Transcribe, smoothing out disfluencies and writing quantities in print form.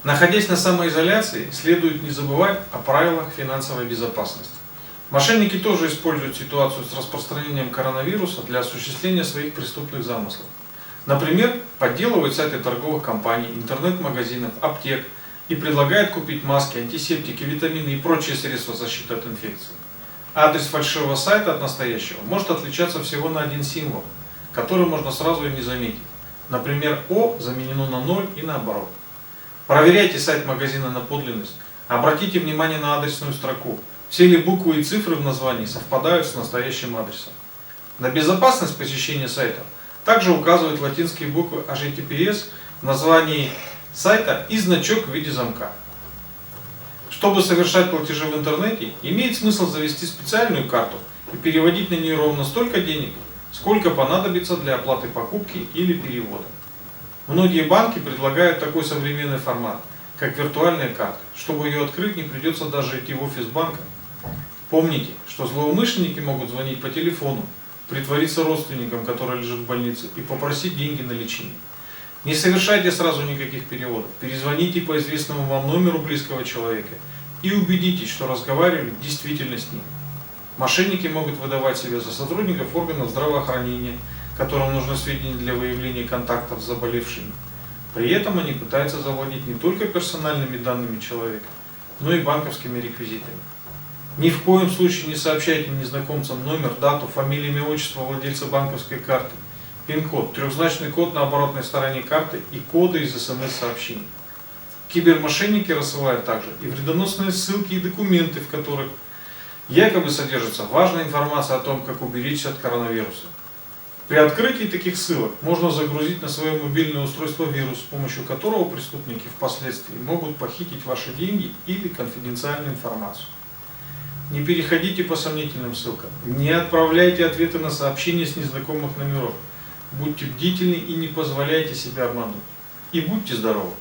Находясь на самоизоляции, следует не забывать о правилах финансовой безопасности. Мошенники тоже используют ситуацию с распространением коронавируса для осуществления своих преступных замыслов. Например, подделывают сайты торговых компаний, интернет-магазинов, аптек и предлагают купить маски, антисептики, витамины и прочие средства защиты от инфекции. Адрес фальшивого сайта от настоящего может отличаться всего на один символ, который можно сразу и не заметить. Например, О заменено на 0 и наоборот. Проверяйте сайт магазина на подлинность. Обратите внимание на адресную строку. Все ли буквы и цифры в названии совпадают с настоящим адресом. На безопасность посещения сайта также указывают латинские буквы HTTPS в названии сайта и значок в виде замка. Чтобы совершать платежи в интернете, имеет смысл завести специальную карту и переводить на нее ровно столько денег, сколько понадобится для оплаты покупки или перевода. Многие банки предлагают такой современный формат, как виртуальная карта. Чтобы ее открыть, не придется даже идти в офис банка. Помните, что злоумышленники могут звонить по телефону, притвориться родственником, который лежит в больнице, и попросить деньги на лечение. Не совершайте сразу никаких переводов. Перезвоните по известному вам номеру близкого человека и убедитесь, что разговаривали действительно с ним. Мошенники могут выдавать себя за сотрудников органов здравоохранения, которым нужны сведения для выявления контактов с заболевшими. При этом они пытаются завладеть не только персональными данными человека, но и банковскими реквизитами. Ни в коем случае не сообщайте незнакомцам номер, дату, фамилию, имя, отчество владельца банковской карты, пин-код, трехзначный код на оборотной стороне карты и коды из СМС-сообщений. Кибермошенники рассылают также и вредоносные ссылки и документы, в которых якобы содержится важная информация о том, как уберечься от коронавируса. При открытии таких ссылок можно загрузить на свое мобильное устройство вирус, с помощью которого преступники впоследствии могут похитить ваши деньги или конфиденциальную информацию. Не переходите по сомнительным ссылкам, не отправляйте ответы на сообщения с незнакомых номеров. Будьте бдительны и не позволяйте себя обмануть. И будьте здоровы!